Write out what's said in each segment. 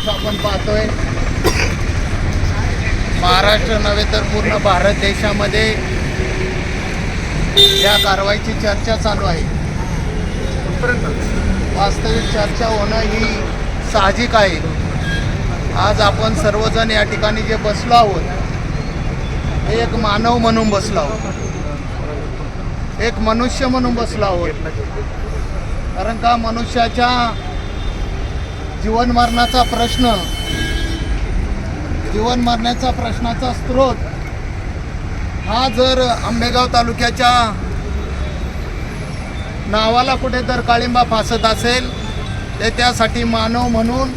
आज आपण पाहतोय महाराष्ट्र नव्हे तर पूर्ण भारत देशामध्ये या कारवाईची चर्चा चालू आहे। वास्तविक चर्चा होणं ही साहजिक आहे। आज आपण सर्वजण या ठिकाणी जे बसलो आहोत हे एक मानव म्हणून बसलो आहोत, एक मनुष्य म्हणून बसलो आहोत। कारण का मनुष्याच्या जीवन मरणाचा प्रश्नाचा स्रोत हा जर आंबेगाव तालुक्याच्या नावाला कुठे जर काळिंबा फासत असेल तर त्यासाठी मानव म्हणून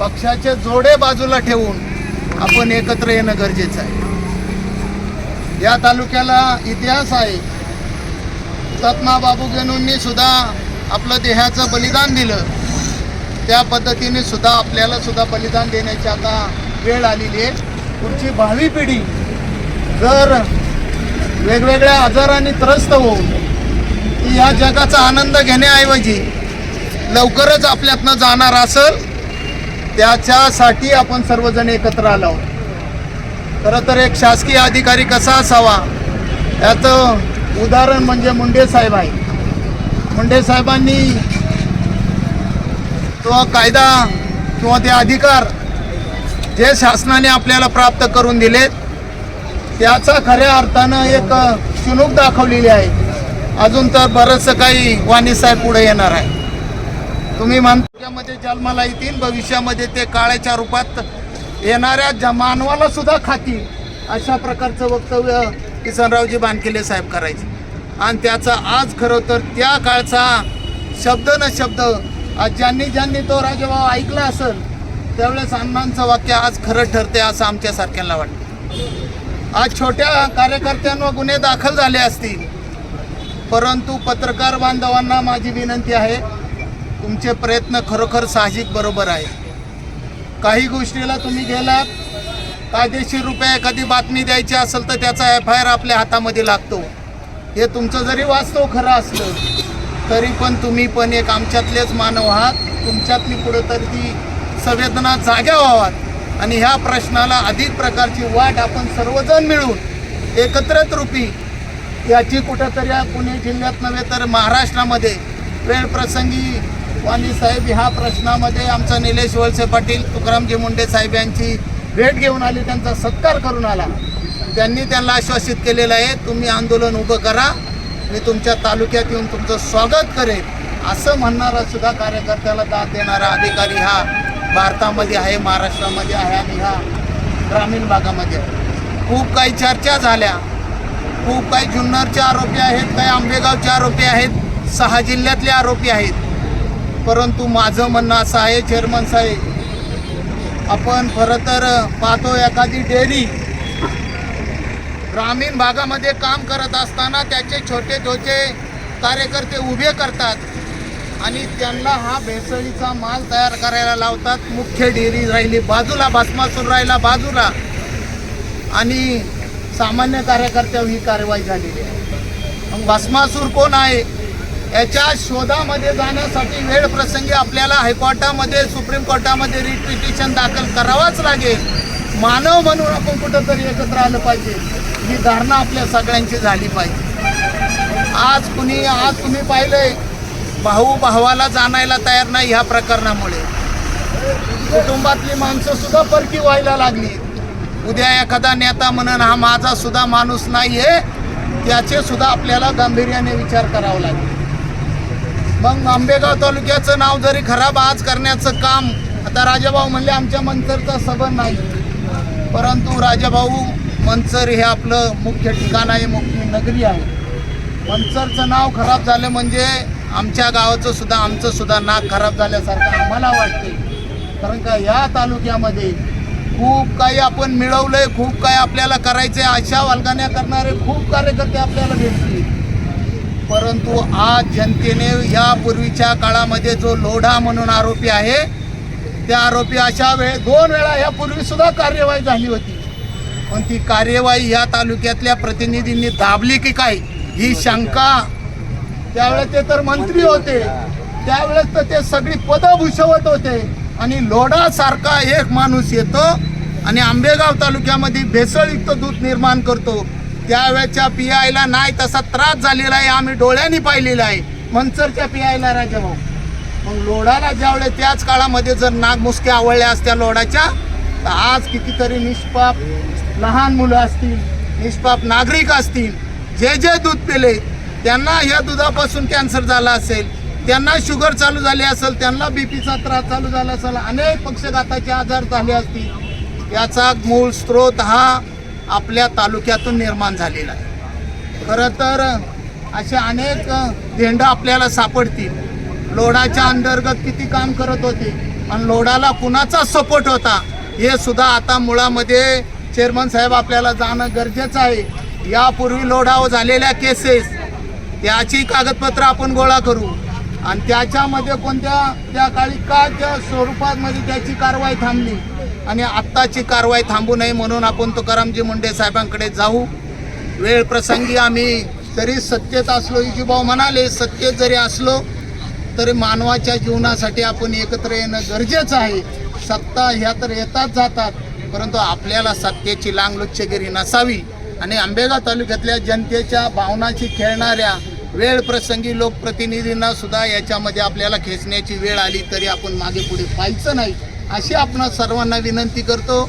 पक्षाचे जोडे बाजूला ठेवून आपण एकत्र येणं गरजेचं आहे। या तालुक्याला इतिहास आहे। हुतात्मा बाबू गेनूंनी सुद्धा आपलं देहाचं बलिदान दिलं, त्या पद्धतीने सुद्धा आपल्याला सुद्धा बलिदान देण्याची आता वेळ आलेली आहे। पुढची भावी पिढी जर वेगवेगळ्या आजारांनी त्रस्त होऊन या जगाचा आनंद घेण्याऐवजी लवकरच आपल्यातनं जाणार असेल, त्याच्यासाठी आपण सर्वजण एकत्र आलो आहोत। खरं तर एक शासकीय अधिकारी कसा असावा याचं उदाहरण म्हणजे मुंडे साहेब आहे। मुंडे साहेबांनी तो कायदा किंवा ते अधिकार जे शासनाने आपल्याला प्राप्त करून दिलेत त्याचा खऱ्या अर्थानं एक चुणूक दाखवलेली आहे। अजून तर बरंचसं काही वाणी साहेब पुढे येणार आहे। तुम्ही म्हणतामध्ये जन्माला येतील, भविष्यामध्ये ते काळ्याच्या रूपात येणाऱ्या मानवाला सुद्धा खातील, अशा प्रकारचं वक्तव्य किसनरावजी बानकिले साहेब करायचे। आणि त्याचा आज खरं तर त्या काळचा शब्द न शब्द आज ज्यांनी तो राजेभाऊ ऐकला असेल त्यावेळेस अण्णांचं वाक्य आज खरं ठरते असं आमच्यासारख्यांना वाटतं। आज छोट्या कार्यकर्त्यांवर गुन्हे दाखल झाले असतील, परंतु पत्रकार बांधवांना माझी विनंती आहे, तुमचे प्रयत्न खरोखर साहजिक बरोबर आहे। काही गोष्टीला तुम्ही गेलात, कायदेशीर रुपये एखादी बातमी द्यायची असेल तर त्याचा FIR आपल्या हातामध्ये लागतो। हे तुमचं जरी वास्तव खरं असलं तरी पण तुम्ही पण एक आमच्यातलेच मानव आहात। तुमच्यातली कुठंतरी ती संवेदना जाग्या व्हावात आणि ह्या प्रश्नाला अधिक प्रकारची वाट आपण सर्वजण मिळून एकत्रित रूपी याची कुठंतरी या पुणे जिल्ह्यात नव्हे तर महाराष्ट्रामध्ये वेळ प्रसंगी वाणी साहेब ह्या प्रश्नामध्ये आमचा निलेश वळसे पाटील, तुकारामजी मुंडे साहेब यांची भेट घेऊन आले, त्यांचा सत्कार करून आला। त्यांनी त्यांना आश्वासित केलेलं आहे, तुम्ही आंदोलन उभं करा, मी तुमच्या तालुक्यात येऊन तुमचं स्वागत करेन, असं म्हणणारा सुद्धा कार्यकर्त्याला दाद देणारा अधिकारी हा भारतामध्ये आहे, महाराष्ट्रामध्ये आहे आणि ह्या ग्रामीण भागामध्ये आहे। खूप काही चर्चा झाल्या, खूप काही जुन्नरचे आरोपी आहेत, काही आंबेगावचे आरोपी आहेत, 6 जिल्ह्यातले आरोपी आहेत। परंतु माझं म्हणणं असं आहे चेअरमन साहेब, आपण खरं तर पाहतो एखादी डेअरी ग्रामीण भागामध्ये काम करत असताना त्याचे छोटे कार्यकर्ते उभे करतात आणि त्यांना हा भेसळीचा माल तयार करायला लावतात। मुख्य डेअरी राहिली बाजूला, भस्मासूर राहिला बाजूला आणि सामान्य कार्यकर्त्यावर ही कारवाई झालेली आहे। मग भस्मासूर कोण आहे याच्या शोधामध्ये जाण्यासाठी वेळ प्रसंगी आपल्याला हायकोर्टामध्ये, सुप्रीम कोर्टामध्ये रिट पिटिशन दाखल करावाच लागेल। मानव म्हणून आपण कुठंतरी एकत्र आलं पाहिजे, ही धारणा आपल्या सगळ्यांची झाली पाहिजे। आज तुम्ही पाहिलंय भाऊ भावाला जाणायला तयार नाही ह्या प्रकरणामुळे। कुटुंबातली माणसं सुद्धा परकी व्हायला लागली। उद्या एखादा नेता म्हणून हा माझा सुद्धा माणूस नाही आहे, त्याचे सुद्धा आपल्याला गांभीर्याने विचार करावा लागेल। मग आंबेगाव तालुक्याचं नाव जरी खराब आज करण्याचं काम, आता राजाभाऊ म्हणले आमच्या मंचरचा संबंध नाही, परंतु राजाभाऊ मंचर हे आपलं मुख्य ठिकाण आहे, मुख्य नगरी आहे। मंचरचं नाव खराब झालं म्हणजे आमच्या गावाचं सुद्धा, आमचं सुद्धा नाक खराब झाल्यासारखं आम्हाला वाटते। कारण का या तालुक्यामध्ये खूप काही आपण मिळवलंय, खूप काही आपल्याला करायचे, आशा वालगाण्या करणारे खूप कार्यकर्ते आपल्याला भेटतील, परंतु आज जनतेने यापूर्वीच्या काळामध्ये जो लोढा म्हणून आरोपी आहे त्या आरोपी अशा 2 वेळा यापूर्वी सुद्धा कार्यवाही झाली होती, पण ती कार्यवाही या तालुक्यातल्या प्रतिनिधींनी दाबली की काय ही शंका। त्यावेळेस ते तर मंत्री होते, त्यावेळेस तर ते सगळी पदं भूषवत होते आणि लोढासारखा एक माणूस येतो आणि आंबेगाव तालुक्यामध्ये भेसळयुक्त दूध निर्माण करतो. त्यावेळेच्या पियायला नाही तसा त्रास झालेला आहे, आम्ही डोळ्यांनी पाहिलेला आहे. मंचरच्या पियायला राजाभाऊ, मग लोढाला ज्यावेळेस त्याच काळामध्ये जर नागमुसक्या आवळल्या असत्या लोढाच्या, तर आज कितीतरी निष्पाप लहान मुलं असतील, निष्पाप नागरिक असतील, जे जे दूध पिले त्यांना या दुधापासून कॅन्सर झाला असेल, त्यांना शुगर चालू झाली असेल, त्यांना बीपीचा त्रास चालू झाला असेल, अनेक पक्षघाताचे आजार झाले असतील. याचा मूळ स्रोत हा आपल्या तालुक्यातून निर्माण झालेला आहे. खरं तर असे अनेक धेंड आपल्याला सापडतील. लोढाच्या अंतर्गत किती काम करत होते आणि लोढाला कुणाचा सपोर्ट होता हे सुद्धा आता मुळामध्ये चेअरमन साहेब आपल्याला जाणं गरजेचं आहे. यापूर्वी लोढावर झालेल्या केसेस त्याची कागदपत्र आपण गोळा करू आणि त्याच्यामध्ये कोणत्या त्या काळी का त्या स्वरूपामध्ये त्याची कारवाई थांबली आणि आत्ताची कारवाई थांबू नये म्हणून आपण तुकारामजी मुंडे साहेबांकडे जाऊ. वेळ प्रसंगी आम्ही तरी सत्तेत असलो, इजीभाऊ म्हणाले सत्तेत जरी असलो तरी मानवाच्या जीवनासाठी आपण एकत्र येणं गरजेचं आहे. सत्ता ह्या तर येतात जातात, परंतु आपल्याला सत्तेची लांगलुच्चगिरी नसावी आणि आंबेगाव तालुक्यातल्या जनतेच्या भावनाशी खेळणाऱ्या वेळ प्रसंगी लोकप्रतिनिधींना सुद्धा याच्यामध्ये आपल्याला खेचण्याची वेळ आली तरी आपण मागे पुढे पाहायचं नाही, अशी आपण सर्वांना विनंती करतो.